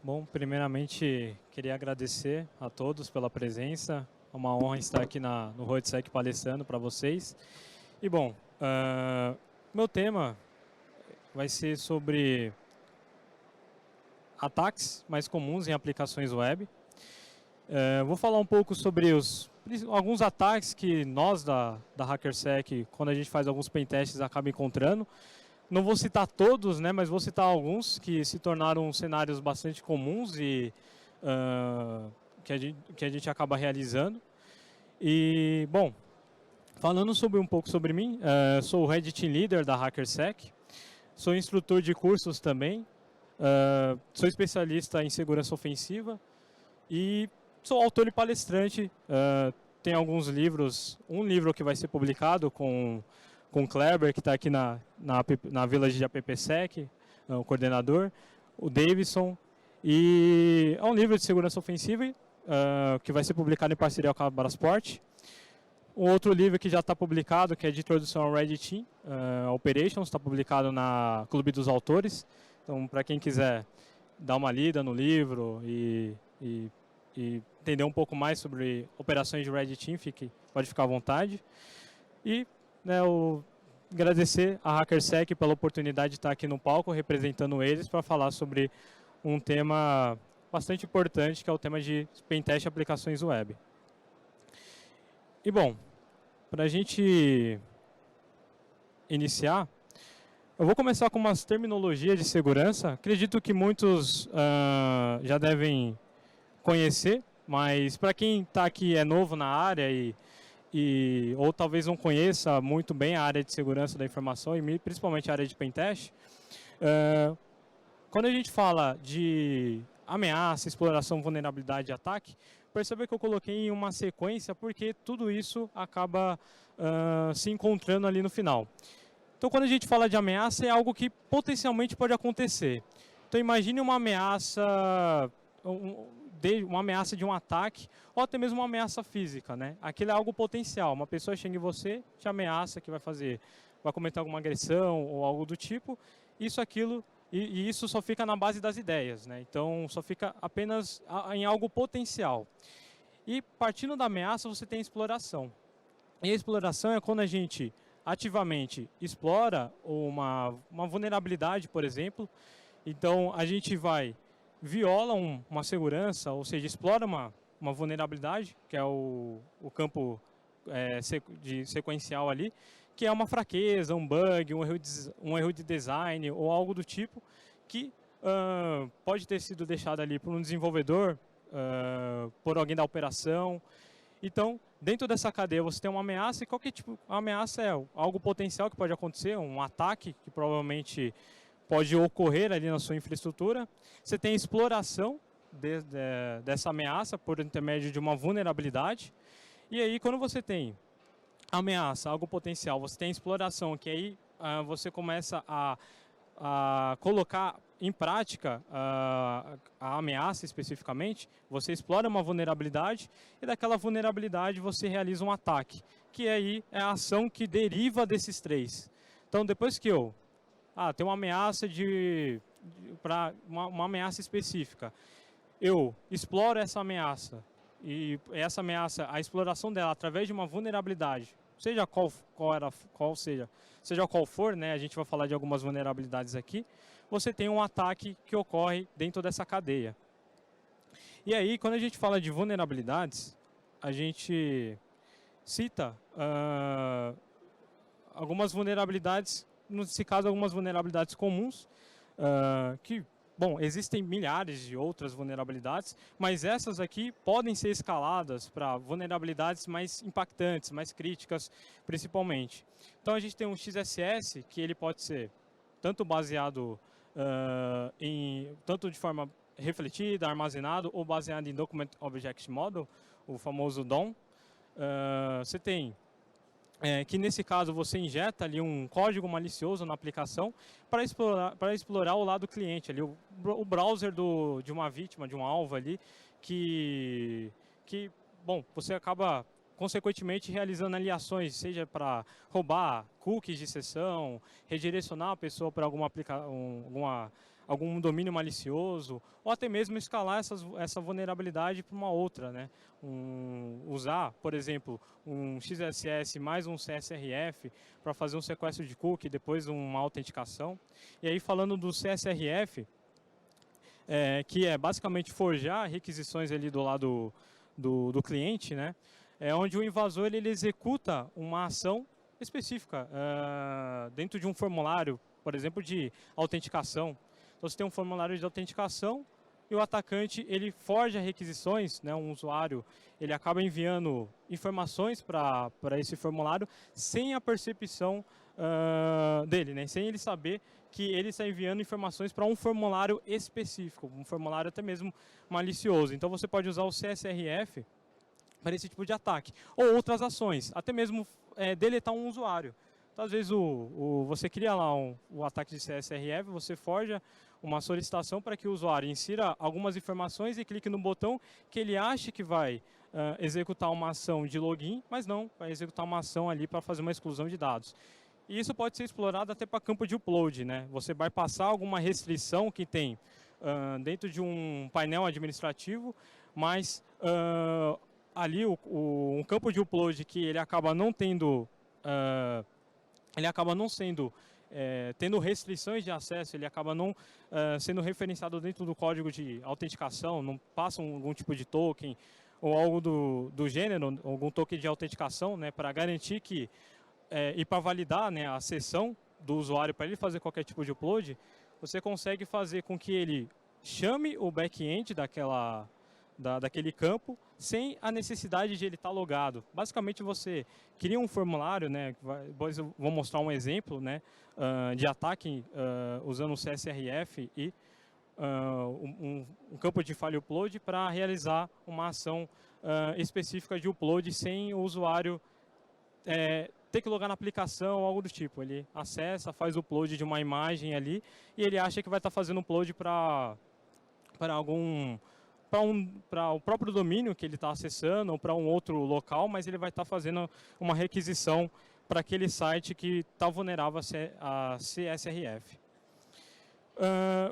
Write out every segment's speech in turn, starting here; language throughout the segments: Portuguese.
Bom, primeiramente queria agradecer a todos pela presença. É uma honra estar aqui no RoadSec palestrando para vocês. E bom, meu tema vai ser sobre ataques mais comuns em aplicações web. Vou falar um pouco sobre alguns ataques que nós da HackerSec, quando a gente faz alguns pentests, acaba encontrando. Não vou citar todos, né, mas vou citar alguns que se tornaram cenários bastante comuns e que a gente acaba realizando. E, bom, falando um pouco sobre mim, sou o Red Team Leader da HackerSec, sou instrutor de cursos também, sou especialista em segurança ofensiva e sou autor e palestrante. Tem alguns livros, um livro que vai ser publicado com o Kleber, que está aqui na Village de AppSec, o coordenador, o Davidson, e é um livro de segurança ofensiva que vai ser publicado em parceria com a Brasport. Um outro livro que já está publicado, que é de introdução ao Red Team, Operations, está publicado na Clube dos Autores. Então, para quem quiser dar uma lida no livro e entender um pouco mais sobre operações de Red Team, pode ficar à vontade. E agradecer a HackerSec pela oportunidade de estar aqui no palco representando eles para falar sobre um tema bastante importante, que é o tema de pentest aplicações web. E bom, para a gente iniciar, eu vou começar com umas terminologias de segurança. Acredito que muitos já devem conhecer, mas para quem está aqui é novo na área ou talvez não conheça muito bem a área de segurança da informação e principalmente a área de pentest, quando a gente fala de ameaça, exploração, vulnerabilidade e ataque, perceba que eu coloquei em uma sequência porque tudo isso acaba se encontrando ali no final. Então, quando a gente fala de ameaça, é algo que potencialmente pode acontecer. Então, imagine uma ameaça de um ataque ou até mesmo uma ameaça física, né? Aquilo é algo potencial. Uma pessoa chega em você, te ameaça que vai cometer alguma agressão ou algo do tipo. E isso só fica na base das ideias, né? Então só fica apenas em algo potencial. E partindo da ameaça você tem a exploração. E a exploração é quando a gente ativamente explora uma vulnerabilidade, por exemplo. Então a gente viola uma segurança, ou seja, explora uma vulnerabilidade, que é o campo de sequencial ali, que é uma fraqueza, um bug, um erro de design ou algo do tipo, que pode ter sido deixado ali por um desenvolvedor, por alguém da operação. Então, dentro dessa cadeia você tem uma ameaça, e qualquer tipo de ameaça é algo potencial que pode acontecer, um ataque que provavelmente pode ocorrer ali na sua infraestrutura. Você tem exploração dessa ameaça por intermédio de uma vulnerabilidade. E aí, quando você tem ameaça, algo potencial, você tem exploração, que aí você começa a colocar em prática a ameaça especificamente. Você explora uma vulnerabilidade e daquela vulnerabilidade você realiza um ataque, que aí é a ação que deriva desses três. Então, depois que tem uma ameaça para uma ameaça específica. Eu exploro essa ameaça e essa ameaça, a exploração dela através de uma vulnerabilidade, seja qual for, né? A gente vai falar de algumas vulnerabilidades aqui. Você tem um ataque que ocorre dentro dessa cadeia. E aí, quando a gente fala de vulnerabilidades, a gente cita algumas vulnerabilidades, nesse caso, algumas vulnerabilidades comuns, existem milhares de outras vulnerabilidades, mas essas aqui podem ser escaladas para vulnerabilidades mais impactantes, mais críticas, principalmente. Então, a gente tem um XSS, que ele pode ser tanto baseado tanto de forma refletida, armazenado, ou baseado em Document Object Model, o famoso DOM. Você tem que nesse caso você injeta ali um código malicioso na aplicação para explorar o lado cliente, ali, o browser de uma vítima, de um alvo ali, você acaba consequentemente realizando ali ações, seja para roubar cookies de sessão, redirecionar a pessoa para alguma algum domínio malicioso, ou até mesmo escalar essa vulnerabilidade para uma outra, né? Usar, por exemplo, um XSS mais um CSRF para fazer um sequestro de cookie, depois uma autenticação. E aí, falando do CSRF, que é basicamente forjar requisições ali do lado do cliente, né? É onde o invasor ele executa uma ação específica dentro de um formulário, por exemplo, de autenticação. Então, você tem um formulário de autenticação e o atacante ele forja requisições, né? Um usuário ele acaba enviando informações para esse formulário sem a percepção dele, né? Sem ele saber que ele está enviando informações para um formulário específico, um formulário até mesmo malicioso. Então você pode usar o CSRF para esse tipo de ataque. Ou outras ações, até mesmo deletar um usuário. Então, às vezes você cria lá o ataque de CSRF, você forja uma solicitação para que o usuário insira algumas informações e clique no botão que ele acha que vai executar uma ação de login, mas não, vai executar uma ação ali para fazer uma exclusão de dados. E isso pode ser explorado até para campo de upload, né? Você vai passar alguma restrição que tem dentro de um painel administrativo, mas ali um campo de upload que ele acaba não tendo, tendo restrições de acesso, ele acaba não sendo referenciado dentro do código de autenticação, não passa algum tipo de token ou algo do gênero, algum token de autenticação, né, para garantir que e para validar, né, a sessão do usuário para ele fazer qualquer tipo de upload, você consegue fazer com que ele chame o back-end daquele campo sem a necessidade de ele estar logado. Basicamente você cria um formulário, né, depois eu vou mostrar um exemplo, né, de ataque usando o CSRF e um campo de file upload para realizar uma ação específica de upload sem o usuário ter que logar na aplicação ou algo do tipo. Ele acessa, faz o upload de uma imagem ali e ele acha que vai estar fazendo upload para o próprio domínio que ele está acessando ou para um outro local, mas ele vai estar fazendo uma requisição para aquele site que está vulnerável a CSRF.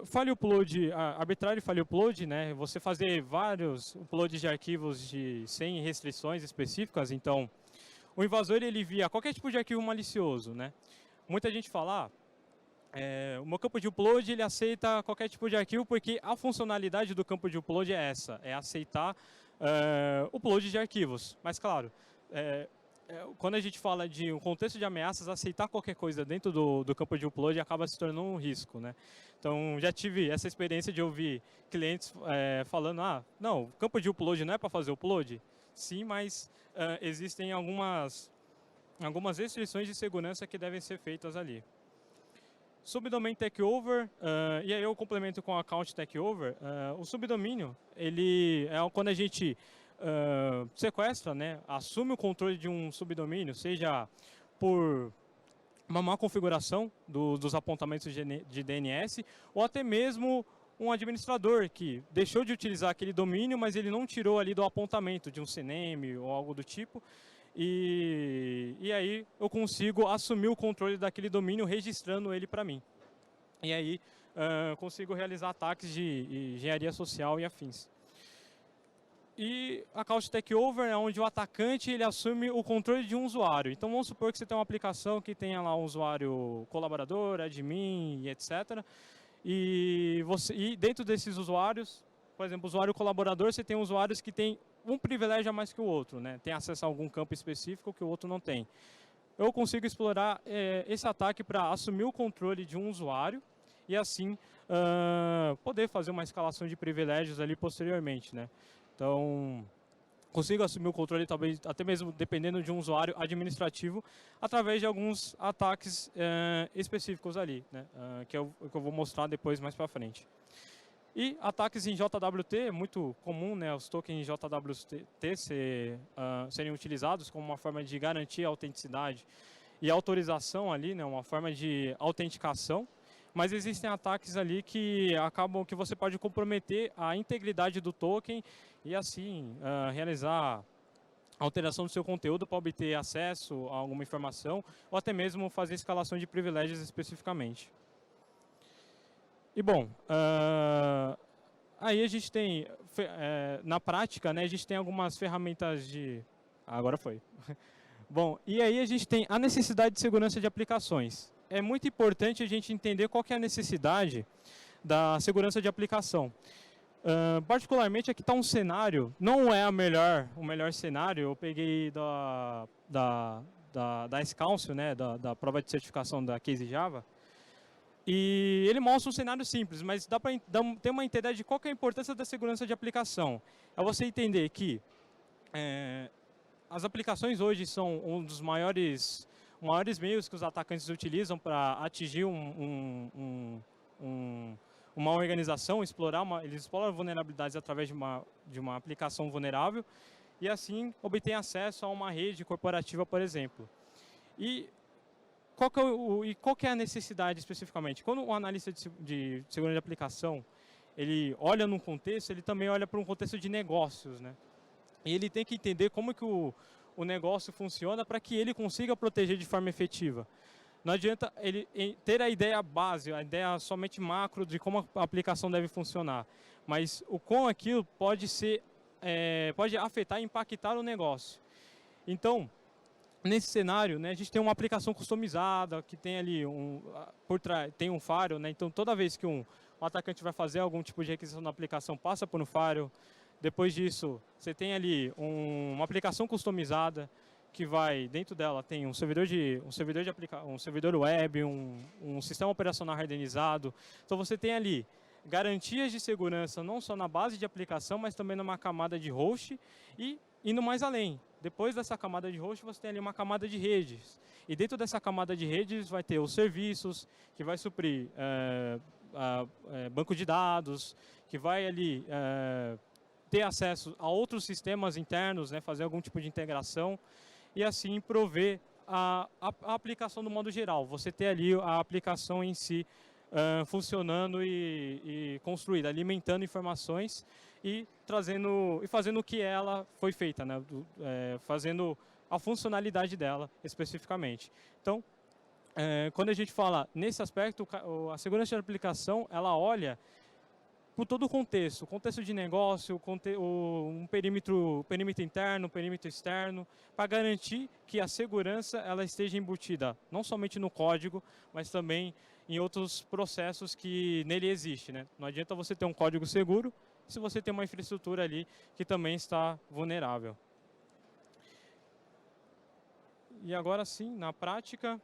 File upload, arbitrário file upload, né? Você fazer vários uploads de arquivos sem restrições específicas, então o invasor ele envia qualquer tipo de arquivo malicioso, né? Muita gente fala, o meu campo de upload ele aceita qualquer tipo de arquivo porque a funcionalidade do campo de upload é essa, é aceitar upload de arquivos. Mas claro, quando a gente fala de um contexto de ameaças, aceitar qualquer coisa dentro do campo de upload acaba se tornando um risco, né? Então já tive essa experiência de ouvir clientes falando, não, o campo de upload não é para fazer upload? Sim, mas existem algumas restrições de segurança que devem ser feitas ali. Subdomain takeover, e aí eu complemento com o account takeover. O subdomínio, ele é quando a gente sequestra, né, assume o controle de um subdomínio, seja por uma má configuração dos apontamentos de DNS, ou até mesmo um administrador que deixou de utilizar aquele domínio, mas ele não tirou ali do apontamento de um CNAME ou algo do tipo, e aí eu consigo assumir o controle daquele domínio registrando ele para mim. E aí consigo realizar ataques de engenharia social e afins. E a account takeover é onde o atacante ele assume o controle de um usuário. Então vamos supor que você tem uma aplicação que tenha lá um usuário colaborador, admin e etc. E dentro desses usuários, por exemplo, usuário colaborador, você tem usuários que têm um privilégio a mais que o outro, né? Tem acesso a algum campo específico que o outro não tem. Eu consigo explorar esse ataque para assumir o controle de um usuário e assim poder fazer uma escalação de privilégios ali posteriormente, né? Então, consigo assumir o controle, talvez até mesmo dependendo de um usuário administrativo, através de alguns ataques específicos ali, né? Que eu vou mostrar depois mais para frente. E ataques em JWT, é muito comum, né, os tokens JWT serem utilizados como uma forma de garantir a autenticidade e autorização ali, né, uma forma de autenticação. Mas existem ataques ali que que você pode comprometer a integridade do token e assim realizar alteração do seu conteúdo para obter acesso a alguma informação ou até mesmo fazer escalação de privilégios especificamente. E bom, aí a gente tem, na prática, né, a gente tem algumas ferramentas de... Agora foi. Bom, e aí a gente tem a necessidade de segurança de aplicações. É muito importante a gente entender qual que é a necessidade da segurança de aplicação. Particularmente aqui está um cenário, não é o melhor cenário, eu peguei da S-Council, né, da prova de certificação da Case Java, e ele mostra um cenário simples, mas dá para ter uma ideia de qual que é a importância da segurança de aplicação. É você entender que as aplicações hoje são um dos maiores meios que os atacantes utilizam para atingir uma organização, eles exploram vulnerabilidades através de uma aplicação vulnerável e assim obtém acesso a uma rede corporativa, por exemplo. E qual que é a necessidade especificamente? Quando o analista de segurança de aplicação ele olha num contexto, ele também olha para um contexto de negócios, né? E ele tem que entender como que o negócio funciona para que ele consiga proteger de forma efetiva. Não adianta ele ter a ideia base, a ideia somente macro de como a aplicação deve funcionar, mas o como aquilo pode afetar e impactar o negócio. Então, nesse cenário, né, a gente tem uma aplicação customizada que tem ali por trás tem um firewall, né? Então toda vez que um atacante vai fazer algum tipo de requisição na aplicação, passa por um firewall. Depois disso, você tem ali uma aplicação customizada que vai dentro dela tem um servidor web, um sistema operacional hardenizado. Então você tem ali garantias de segurança não só na base de aplicação, mas também numa camada de host e indo mais além. Depois dessa camada de host, você tem ali uma camada de redes. E dentro dessa camada de redes vai ter os serviços, que vai suprir banco de dados, que vai ali ter acesso a outros sistemas internos, né, fazer algum tipo de integração e assim prover a aplicação do modo geral. Você ter ali a aplicação em si funcionando e construída, alimentando informações e fazendo o que ela foi feita, né? Fazendo a funcionalidade dela especificamente. Então, quando a gente fala nesse aspecto, a segurança de aplicação, ela olha por todo o contexto de negócio, um perímetro interno, um perímetro externo, para garantir que a segurança ela esteja embutida não somente no código, mas também em outros processos que nele existem, né? Não adianta você ter um código seguro se você tem uma infraestrutura ali que também está vulnerável. E agora sim, na prática,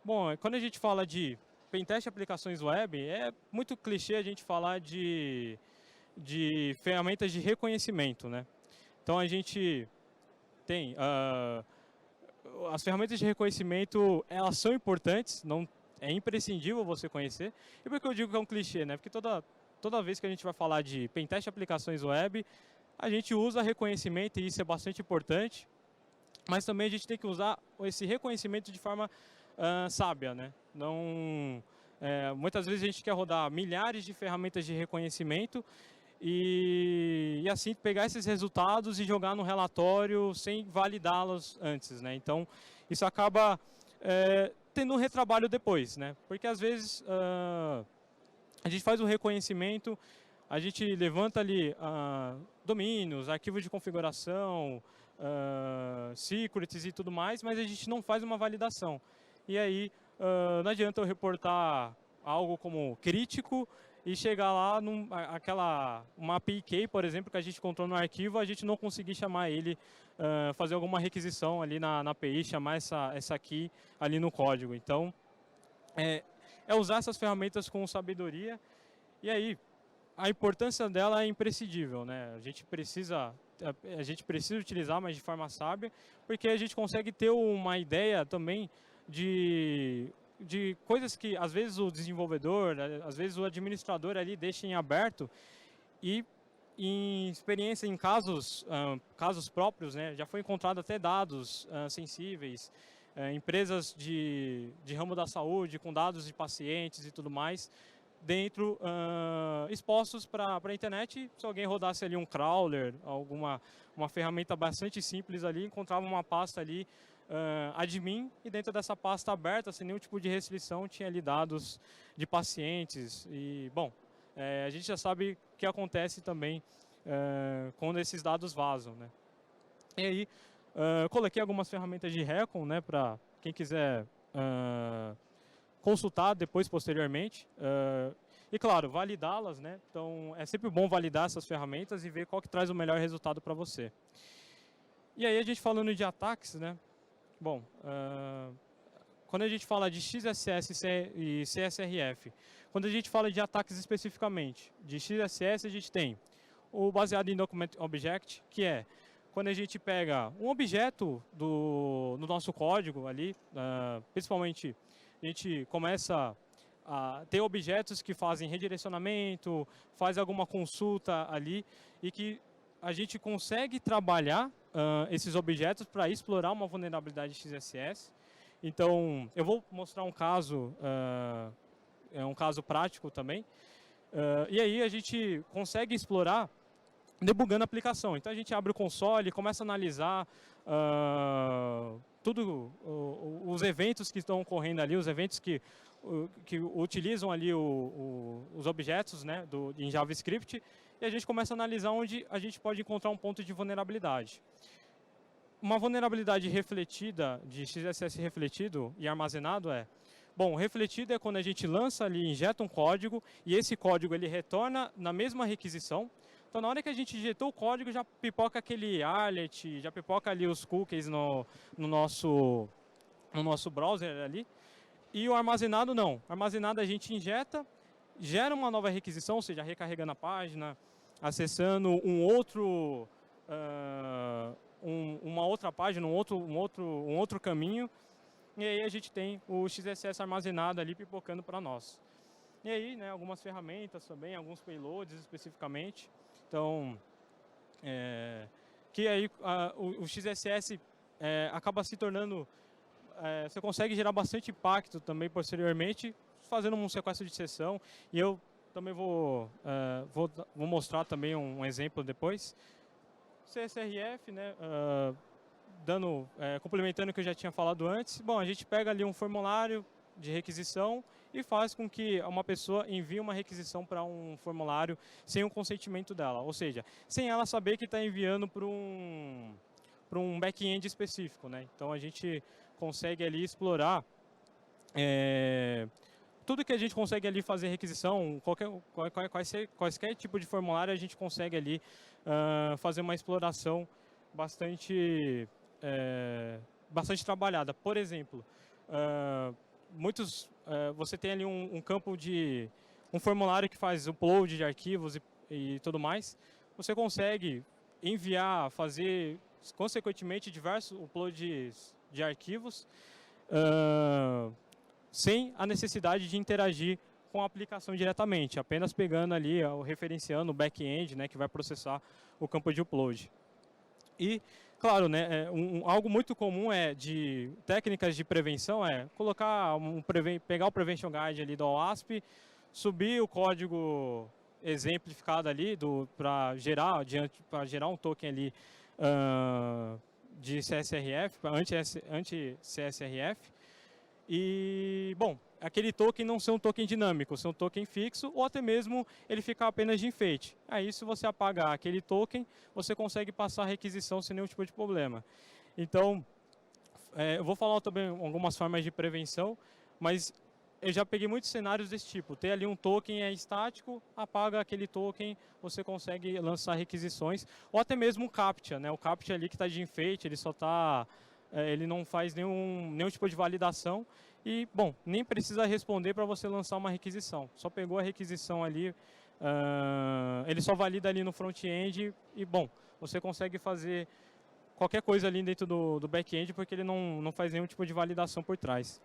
bom, quando a gente fala de pentest aplicações web, é muito clichê a gente falar de ferramentas de reconhecimento, né? Então a gente tem as ferramentas de reconhecimento, elas são importantes, não é imprescindível você conhecer. E por que eu digo que é um clichê, né? Porque toda vez que a gente vai falar de pentest aplicações web, a gente usa reconhecimento e isso é bastante importante, mas também a gente tem que usar esse reconhecimento de forma sábia, né? Não, muitas vezes a gente quer rodar milhares de ferramentas de reconhecimento e assim pegar esses resultados e jogar no relatório sem validá-los antes, né? Então isso acaba tendo um retrabalho depois, né? Porque às vezes a gente faz o reconhecimento, a gente levanta ali domínios, arquivos de configuração, secrets e tudo mais, mas a gente não faz uma validação. E aí não adianta eu reportar algo como crítico e chegar lá uma API key, por exemplo, que a gente encontrou no arquivo, a gente não conseguir chamar ele, fazer alguma requisição ali na API, chamar essa key ali no código. Então, é usar essas ferramentas com sabedoria e aí a importância dela é imprescindível, né? A gente precisa utilizar, mas de forma sábia, porque a gente consegue ter uma ideia também de coisas que às vezes o desenvolvedor, às vezes o administrador ali deixa em aberto e em experiência em casos próprios, né, já foi encontrado até dados sensíveis, empresas de ramo da saúde com dados de pacientes e tudo mais, dentro expostos para a internet. Se alguém rodasse ali um crawler, uma ferramenta bastante simples ali, encontrava uma pasta ali admin, e dentro dessa pasta aberta, sem nenhum tipo de restrição, tinha ali dados de pacientes. E, bom, a gente já sabe o que acontece também quando esses dados vazam, né? E aí, coloquei algumas ferramentas de Recon, né, para quem quiser consultar depois, posteriormente. E, claro, validá-las, né? Então, é sempre bom validar essas ferramentas e ver qual que traz o melhor resultado para você. E aí, a gente falando de ataques, né? Bom, quando a gente fala de XSS e CSRF, quando a gente fala de ataques especificamente, de XSS a gente tem o baseado em Document Object, que é quando a gente pega um objeto no nosso código ali, principalmente a gente começa a ter objetos que fazem redirecionamento, faz alguma consulta ali e que a gente consegue trabalhar esses objetos para explorar uma vulnerabilidade XSS. Então, eu vou mostrar um caso prático também. E aí a gente consegue explorar debugando a aplicação. Então a gente abre o console, começa a analisar os eventos que estão ocorrendo ali, os eventos que utilizam ali os objetos, né, em JavaScript, e a gente começa a analisar onde a gente pode encontrar um ponto de vulnerabilidade. Uma vulnerabilidade refletida, de XSS refletido e armazenado bom, refletido é quando a gente lança ali, injeta um código, e esse código ele retorna na mesma requisição. Então, na hora que a gente injetou o código, já pipoca aquele arlet, já pipoca ali os cookies no nosso browser ali. E o armazenado não. O armazenado a gente injeta, gera uma nova requisição, ou seja, recarregando a página, acessando uma outra página, um outro caminho. E aí a gente tem o XSS armazenado ali pipocando para nós. E aí, né, algumas ferramentas também, alguns payloads especificamente. Então, que aí o XSS acaba se tornando... você consegue gerar bastante impacto também posteriormente, fazendo um sequestro de sessão. E eu também vou mostrar também um exemplo depois. CSRF, né, complementando o que eu já tinha falado antes. Bom, a gente pega ali um formulário de requisição e faz com que uma pessoa envie uma requisição para um formulário sem o consentimento dela, ou seja, sem ela saber que está enviando para um back-end específico, né? Então a gente consegue ali explorar tudo que a gente consegue ali fazer requisição, qualquer tipo de formulário a gente consegue ali fazer uma exploração bastante trabalhada. Por exemplo, você tem ali um campo de um formulário que faz upload de arquivos e tudo mais. Você consegue enviar, fazer consequentemente diversos uploads de arquivos sem a necessidade de interagir com a aplicação diretamente, apenas pegando ali, referenciando o back-end, né, que vai processar o campo de upload. E, claro, né, algo muito comum de técnicas de prevenção colocar pegar o Prevention Guide ali do OWASP, subir o código exemplificado ali para gerar um token ali de CSRF, anti-CSRF. E, bom, aquele token não ser um token dinâmico, ser um token fixo, ou até mesmo ele ficar apenas de enfeite. Aí, se você apagar aquele token, você consegue passar a requisição sem nenhum tipo de problema. Então, eu vou falar também algumas formas de prevenção, mas eu já peguei muitos cenários desse tipo. Ter ali um token estático, apaga aquele token, você consegue lançar requisições, ou até mesmo um CAPTCHA, né? O CAPTCHA ali que está de enfeite, ele só está... ele não faz nenhum tipo de validação e, bom, nem precisa responder para você lançar uma requisição. Só pegou a requisição ali, ele só valida ali no front-end e, bom, você consegue fazer qualquer coisa ali dentro do back-end porque ele não faz nenhum tipo de validação por trás.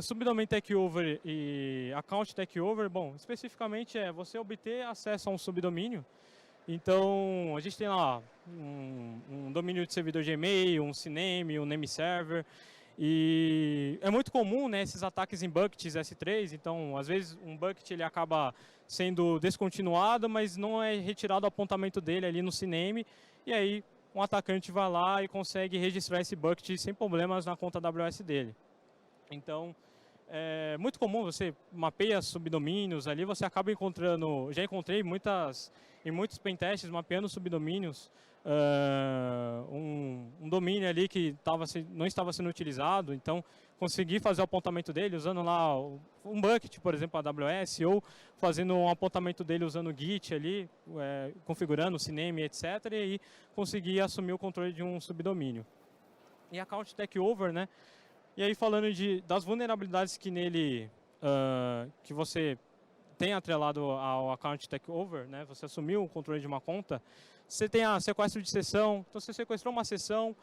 Subdomain Takeover e Account Takeover, bom, especificamente você obter acesso a um subdomínio. Então, a gente tem lá um domínio de servidor Gmail, um CNAME, um name server. E é muito comum, né, esses ataques em buckets S3. Então, às vezes, um bucket ele acaba sendo descontinuado, mas não é retirado o apontamento dele ali no CNAME. E aí, um atacante vai lá e consegue registrar esse bucket sem problemas na conta AWS dele. Então, é muito comum, você mapeia subdomínios ali, você acaba encontrando, já encontrei em muitos pentests mapeando subdomínios, um domínio ali que não estava sendo utilizado, então consegui fazer o apontamento dele usando lá um bucket, por exemplo, a AWS, ou fazendo um apontamento dele usando o Git ali, configurando o CNAME, etc. E aí consegui assumir o controle de um subdomínio. E Account Takeover, né? E aí falando das vulnerabilidades que nele, que você tem atrelado ao Account Takeover, né? Você assumiu o controle de uma conta, você tem a sequestro de sessão, então você sequestrou uma sessão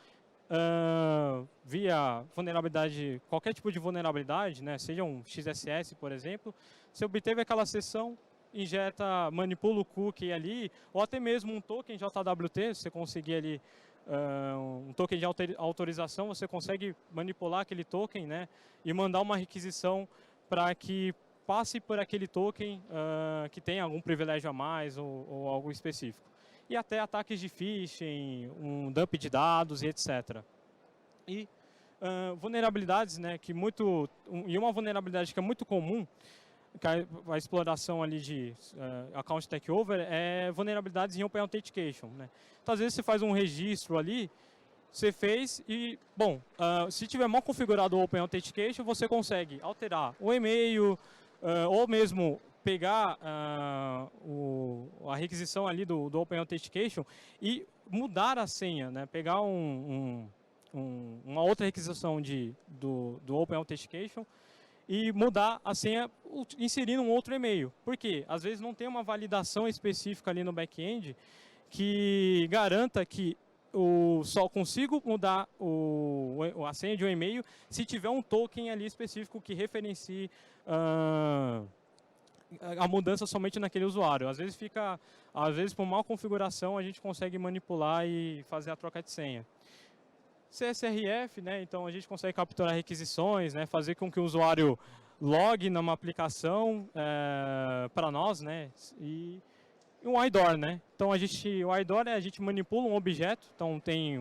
via vulnerabilidade, qualquer tipo de vulnerabilidade, né? Seja um XSS, por exemplo, você obteve aquela sessão, manipula o cookie ali, ou até mesmo um token JWT, você conseguir ali um token de autorização, você consegue manipular aquele token, né, e mandar uma requisição para que passe por aquele token que tem algum privilégio a mais ou algo específico. E até ataques de phishing, um dump de dados e etc. E vulnerabilidades, né, e uma vulnerabilidade que é muito comum, a exploração ali de account takeover é vulnerabilidades em Open Authentication, né? Então, às vezes você faz um registro ali, você fez e, bom, se tiver mal configurado o Open Authentication, você consegue alterar o e-mail ou mesmo pegar a requisição ali do Open Authentication e mudar a senha, né? Pegar uma outra requisição do Open Authentication e mudar a senha inserindo um outro e-mail. Por quê? Às vezes não tem uma validação específica ali no back-end que garanta que só consigo mudar a senha de um e-mail se tiver um token ali específico que referencie a mudança somente naquele usuário. Às vezes por mal configuração a gente consegue manipular e fazer a troca de senha. CSRF, né? Então a gente consegue capturar requisições, né? Fazer com que o usuário logue numa aplicação para nós, né? E um IDOR, né? Então o IDOR a gente manipula um objeto, então tem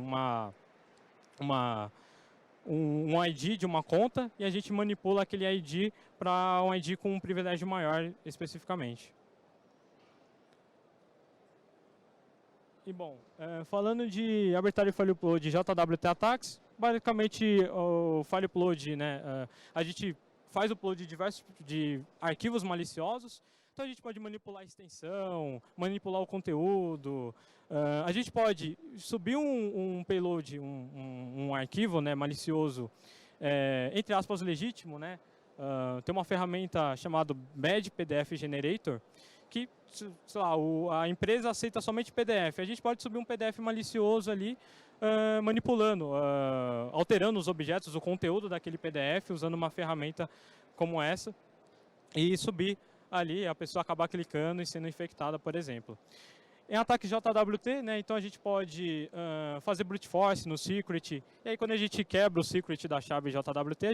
um ID de uma conta e a gente manipula aquele ID para um ID com um privilégio maior especificamente. E bom, falando de Arbitrary File Upload e JWT Attacks, basicamente o File Upload, né, a gente faz o upload de diversos de arquivos maliciosos, então a gente pode manipular a extensão, manipular o conteúdo, a gente pode subir um payload, um arquivo, né, malicioso, entre aspas legítimo, né, tem uma ferramenta chamada Bad PDF Generator, que, sei lá, a empresa aceita somente PDF. A gente pode subir um PDF malicioso ali, manipulando, alterando os objetos, o conteúdo daquele PDF, usando uma ferramenta como essa, e subir ali, a pessoa acabar clicando e sendo infectada, por exemplo. Em ataque JWT, né, então a gente pode fazer brute force no secret, e aí quando a gente quebra o secret da chave JWT,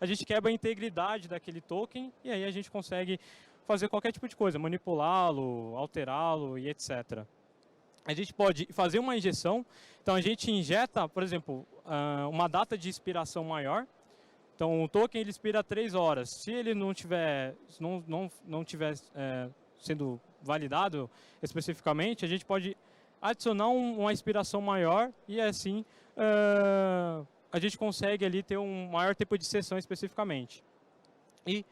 a gente quebra a integridade daquele token, e aí a gente consegue fazer qualquer tipo de coisa, manipulá-lo, alterá-lo e etc. A gente pode fazer uma injeção, então a gente injeta, por exemplo, uma data de expiração maior, então o token ele expira 3 horas, se ele não tiver sendo validado especificamente, a gente pode adicionar uma expiração maior e assim a gente consegue ali ter um maior tempo de sessão especificamente. E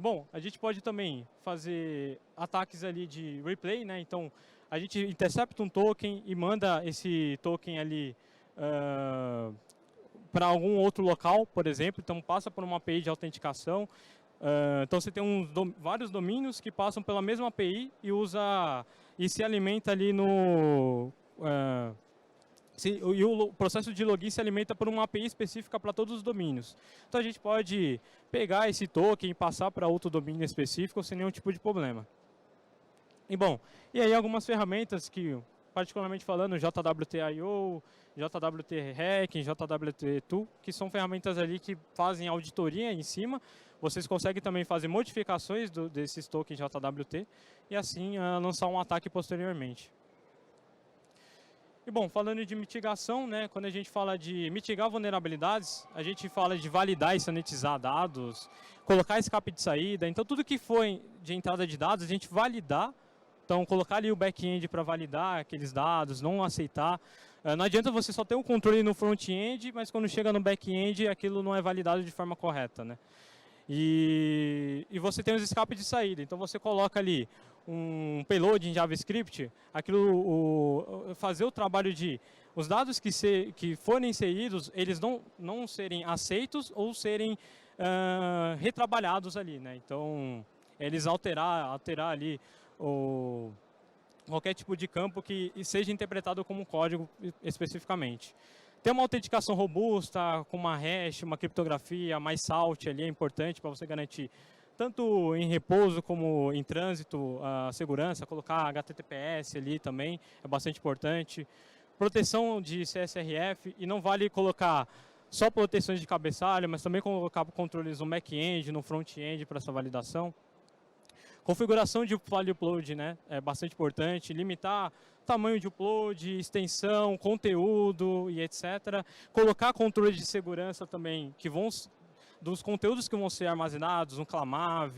bom, a gente pode também fazer ataques ali de replay, né? Então a gente intercepta um token e manda esse token ali para algum outro local, por exemplo. Então passa por uma API de autenticação. Então você tem vários domínios que passam pela mesma API e se alimenta ali e o processo de login se alimenta por uma API específica para todos os domínios. Então a gente pode pegar esse token e passar para outro domínio específico sem nenhum tipo de problema. E bom, e aí algumas ferramentas que, particularmente falando, JWT-IO, JWT-Hacking, JWT-Tool, que são ferramentas ali que fazem auditoria em cima. Vocês conseguem também fazer modificações desses tokens JWT e assim lançar um ataque posteriormente. E bom, falando de mitigação, né, quando a gente fala de mitigar vulnerabilidades, a gente fala de validar e sanitizar dados, colocar escape de saída. Então, tudo que foi de entrada de dados, a gente validar. Então, colocar ali o back-end para validar aqueles dados, não aceitar. Não adianta você só ter o controle no front-end, mas quando chega no back-end, aquilo não é validado de forma correta, né? E você tem os escapes de saída. Então, você coloca ali um payload em JavaScript, fazer o trabalho de os dados que forem inseridos, eles não serem aceitos ou serem retrabalhados ali, né? Então, eles alterar ali qualquer tipo de campo que seja interpretado como código especificamente. Ter uma autenticação robusta, com uma hash, uma criptografia, mais salt ali é importante para você garantir tanto em repouso como em trânsito a segurança, colocar HTTPS ali também é bastante importante. Proteção de CSRF, e não vale colocar só proteções de cabeçalho, mas também colocar controles no back-end, no front-end para essa validação. Configuração de file upload, né, é bastante importante, limitar tamanho de upload, extensão, conteúdo e etc. Colocar controles de segurança também, dos conteúdos que vão ser armazenados, um Clamav,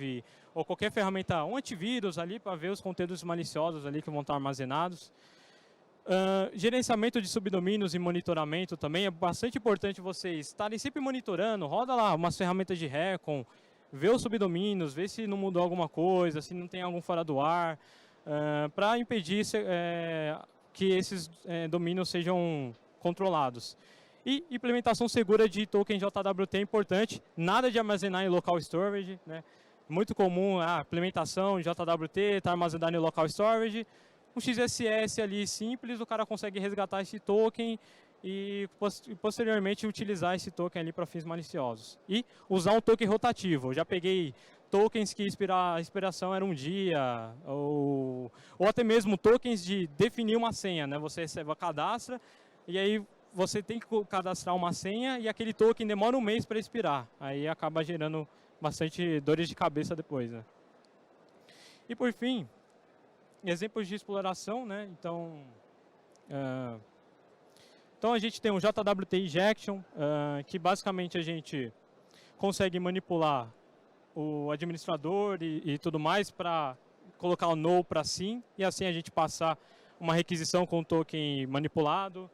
ou qualquer ferramenta, um antivírus ali, para ver os conteúdos maliciosos ali que vão estar armazenados. Gerenciamento de subdomínios e monitoramento também, é bastante importante vocês estarem sempre monitorando, roda lá umas ferramentas de recon, vê os subdomínios, vê se não mudou alguma coisa, se não tem algum fora do ar, para impedir que esses domínios sejam controlados. E implementação segura de token JWT é importante, nada de armazenar em local storage, né? Muito comum a implementação de JWT, está armazenado em local storage, um XSS ali simples, o cara consegue resgatar esse token e posteriormente utilizar esse token ali para fins maliciosos. E usar um token rotativo. Eu já peguei tokens que a expiração era um dia, ou até mesmo tokens de definir uma senha, né? Você cadastra e aí você tem que cadastrar uma senha e aquele token demora um mês para expirar. Aí acaba gerando bastante dores de cabeça depois, né? E por fim, exemplos de exploração, né? Então a gente tem um JWT Injection, que basicamente a gente consegue manipular o administrador e tudo mais para colocar o no para sim, e assim a gente passar uma requisição com o token manipulado.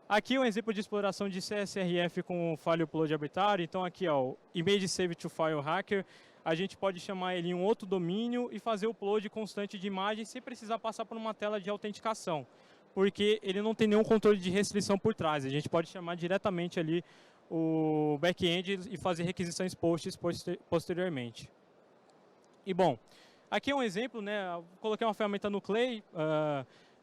Aqui é um exemplo de exploração de CSRF com file upload arbitrário. Então aqui, ó, o image save to file hacker, a gente pode chamar ele em um outro domínio e fazer o upload constante de imagem sem precisar passar por uma tela de autenticação, porque ele não tem nenhum controle de restrição por trás. A gente pode chamar diretamente ali o back-end e fazer requisições posts posteriormente. E bom, aqui é um exemplo, né? Eu coloquei uma ferramenta no Clay,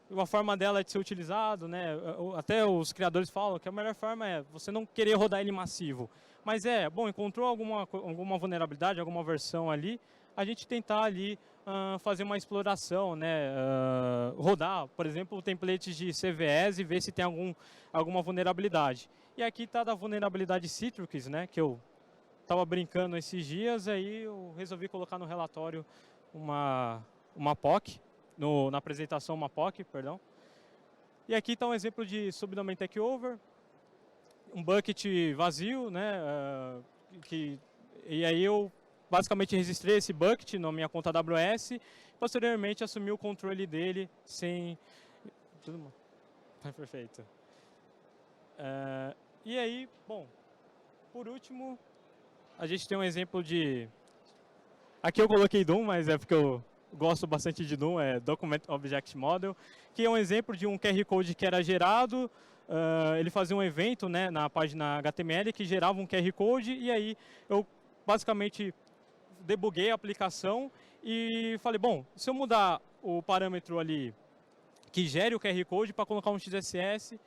uma forma dela de ser utilizado, né? Até os criadores falam que a melhor forma é você não querer rodar ele massivo. Mas bom, encontrou alguma vulnerabilidade, alguma versão ali, a gente tentar ali fazer uma exploração, né? Rodar, por exemplo, templates de CVS e ver se tem alguma vulnerabilidade. E aqui está da vulnerabilidade Citrix, né? Que eu estava brincando esses dias, aí eu resolvi colocar no relatório uma POC, na apresentação uma POC, perdão. E aqui está um exemplo de subdomain takeover, um bucket vazio, né? E aí eu basicamente registrei esse bucket na minha conta AWS, posteriormente assumi o controle dele sem... Tudo bom. Perfeito. E aí, bom, por último, a gente tem um exemplo de... Aqui eu coloquei Doom, mas é porque eu gosto bastante de Doom, é Document Object Model, que é um exemplo de um QR Code que era gerado, ele fazia um evento, né, na página HTML que gerava um QR Code, e aí eu basicamente debuguei a aplicação e falei, bom, se eu mudar o parâmetro ali que gere o QR Code para colocar um XSS,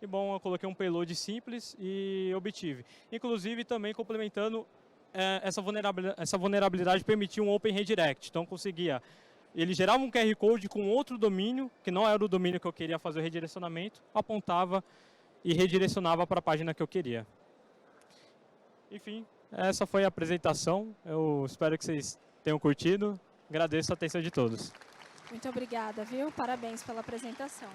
e bom, eu coloquei um payload simples e obtive. Inclusive também complementando, essa vulnerabilidade permitia um Open Redirect, então conseguia, ele gerava um QR Code com outro domínio, que não era o domínio que eu queria fazer o redirecionamento, apontava e redirecionava para a página que eu queria. Enfim, essa foi a apresentação, eu espero que vocês tenham curtido, agradeço a atenção de todos. Muito obrigada, viu? Parabéns pela apresentação.